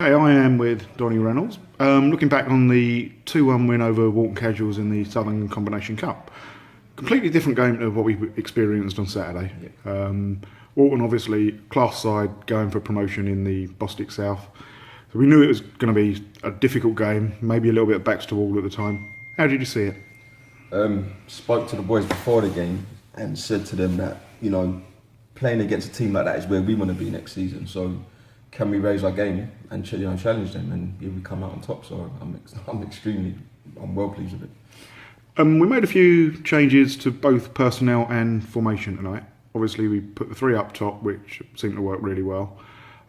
Hey, I am with Donny Rennalls. Looking back on the 2-1 win over Walton Casuals in the Southern Combination Cup. Completely different game to what we experienced on Saturday. Walton, obviously, class side going for promotion in the Bostik South. So we knew it was going to be a difficult game, maybe a little bit of backs to wall at the time. How did you see it? Spoke to the boys before the game and said to them that, playing against a team like that is where we want to be next season. So can we raise our game and challenge them, and here we come out on top. So I'm well pleased with it. We made a few changes to both personnel and formation tonight. Obviously, we put the three up top, which seemed to work really well.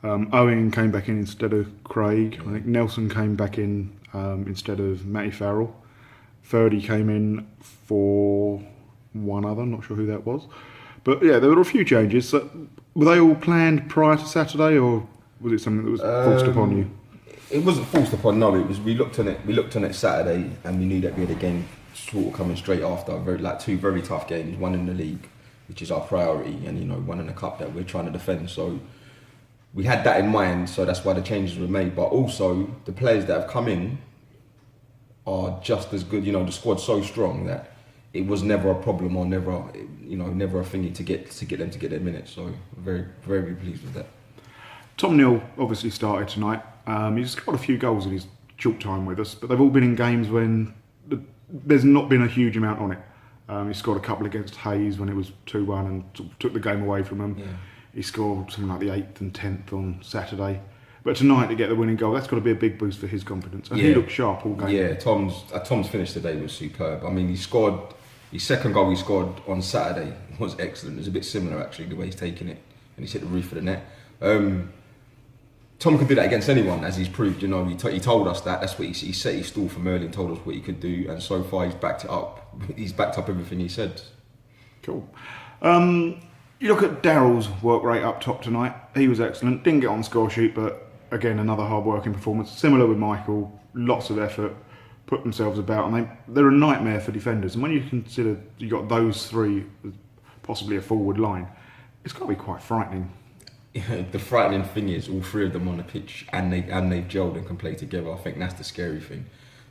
Owen came back in instead of Craig. I think Nelson came back in instead of Matty Farrell. Ferdy came in for one other, not sure who that was. But yeah, there were a few changes. So, were they all planned prior to Saturday, or was it something that was forced upon you? It wasn't forced upon. No, it was. We looked on it Saturday, and we knew that we had a game sort of coming straight after. Two very tough games. One in the league, which is our priority, and one in the cup that we're trying to defend. So we had that in mind. So that's why the changes were made. But also the players that have come in are just as good. The squad's so strong that it was never a problem or never a thingy to get their minutes. So very, very pleased with that. Tom Neal obviously started tonight. He's got a few goals in his short time with us, but they've all been in games when there's not been a huge amount on it. He scored a couple against Hayes when it was 2-1 and sort of took the game away from them. Yeah. He scored something like the 8th and 10th on Saturday. But tonight to get the winning goal, that's got to be a big boost for his confidence. And he looked sharp all game. Yeah, Tom's finish today was superb. I mean, he scored, his second goal he scored on Saturday was excellent. It was a bit similar actually, the way he's taking it, and he's hit the roof of the net. Tom could do that against anyone, as he's proved. He told us that. That's what he set his stall from early and told us what he could do. And so far, he's backed it up. He's backed up everything he said. Cool. You look at Darryl's work rate up top tonight. He was excellent. Didn't get on the score sheet, but again, another hard-working performance. Similar with Michael. Lots of effort. Put themselves about, and they're a nightmare for defenders. And when you consider you got those three, possibly a forward line, it's got to be quite frightening. The frightening thing is all three of them on the pitch and they've gelled and can play together. I think that's the scary thing.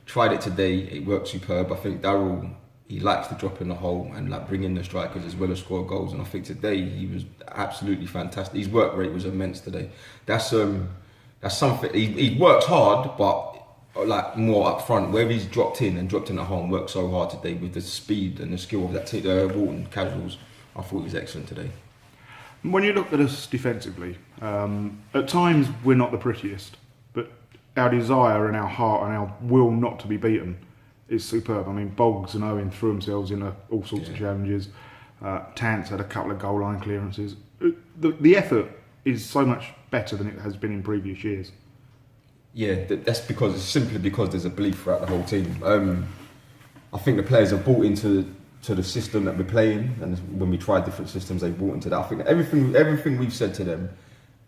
Tried it today, it worked superb. I think Darryl, he likes to drop in the hole and bring in the strikers as well as score goals, and I think today he was absolutely fantastic. His work rate was immense today. That's something. He works hard, but more up front. Where he's dropped in at home, worked so hard today with the speed and the skill of that Walton Casuals. I thought he was excellent today. When you look at us defensively, at times we're not the prettiest, but our desire and our heart and our will not to be beaten is superb. I mean, Boggs and Owen threw themselves into all sorts of challenges. Tance had a couple of goal line clearances. The effort is so much better than it has been in previous years. Yeah, that's simply because there's a belief throughout the whole team. I think the players have bought into the system that we're playing, and when we tried different systems, they bought into that. I think that everything we've said to them,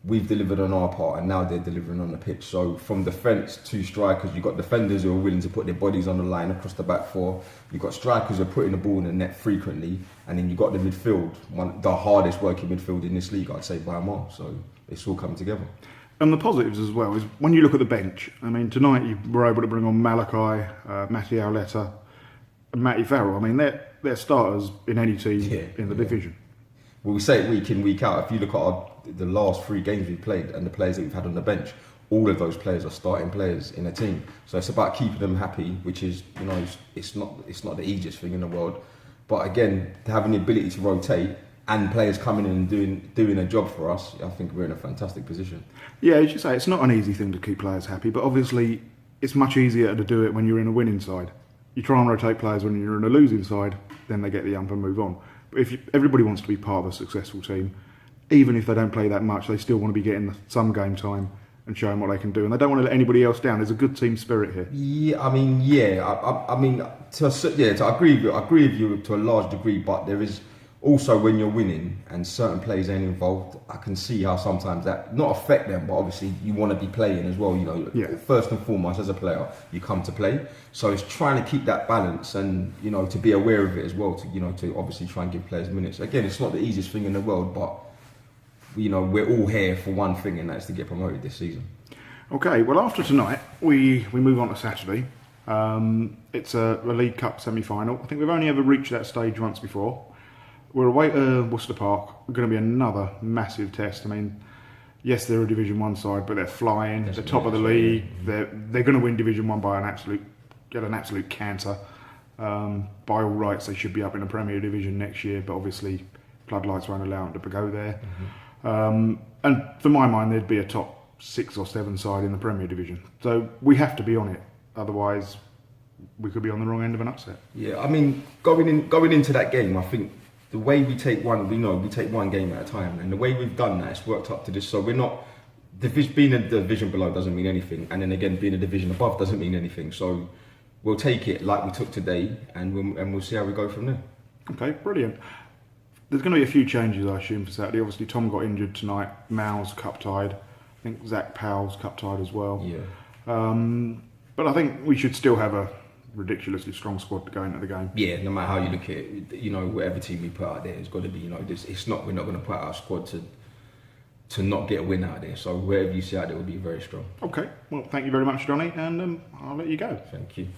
we've delivered on our part, and now they're delivering on the pitch. So from defence to strikers, you've got defenders who are willing to put their bodies on the line across the back four. You've got strikers who are putting the ball in the net frequently, and then you've got the midfield, the hardest working midfield in this league, I'd say, by a mile. So it's all coming together. And the positives as well is when you look at the bench. I mean, tonight you were able to bring on Malachi, Matty Auletta, and Matty Farrell. I mean, they're starters in any team in the division. Well, we say it week in, week out. If you look at the last 3 games we've played and the players that we've had on the bench, all of those players are starting players in a team. So it's about keeping them happy, which is, it's not the easiest thing in the world. But again, having the ability to rotate and players coming in and doing a job for us, I think we're in a fantastic position. Yeah, as you say, it's not an easy thing to keep players happy, but obviously it's much easier to do it when you're in a winning side. You try and rotate players when you're in a losing side, then they get the ump and move on. But if everybody wants to be part of a successful team, even if they don't play that much, they still want to be getting some game time and showing what they can do, and they don't want to let anybody else down. There's a good team spirit here. Yeah, I mean, to agree with you to a large degree, but there is also when you're winning and certain players ain't involved, I can see how sometimes that not affect them, but obviously you want to be playing as well. First and foremost, as a player, you come to play. So it's trying to keep that balance and to be aware of it as well. To obviously try and give players minutes. Again, it's not the easiest thing in the world, but we're all here for one thing, and that's to get promoted this season. Okay, well after tonight, we move on to Saturday. It's a League Cup semi-final. I think we've only ever reached that stage once before. We're away to Worcester Park. We're going to be another massive test. I mean, yes, they're a Division 1 side, but they're flying. They're top of the league. They're going to win Division 1 by get an absolute canter. By all rights, they should be up in the Premier Division next year, but obviously floodlights won't allow them to go there. And for my mind, there'd be a top 6 or 7 side in the Premier Division. So we have to be on it. Otherwise, we could be on the wrong end of an upset. Yeah, I mean, going into that game, I think the way we take one game at a time, and the way we've done that, it's worked up to this. So we're not being a division below doesn't mean anything, and then again being a division above doesn't mean anything. So we'll take it like we took today, and we'll see how we go from there. Okay, brilliant. There's going to be a few changes, I assume, for Saturday. Obviously, Tom got injured tonight. Mal's cup tied. I think Zach Powell's cup tied as well. Yeah. But I think we should still have a ridiculously strong squad to go into the game. Yeah, no matter how you look at it, whatever team we put out there, it's got to be, we're not going to put our squad to not get a win out there. So wherever you see out there will be very strong. Okay, well, thank you very much, Johnny, and I'll let you go. Thank you.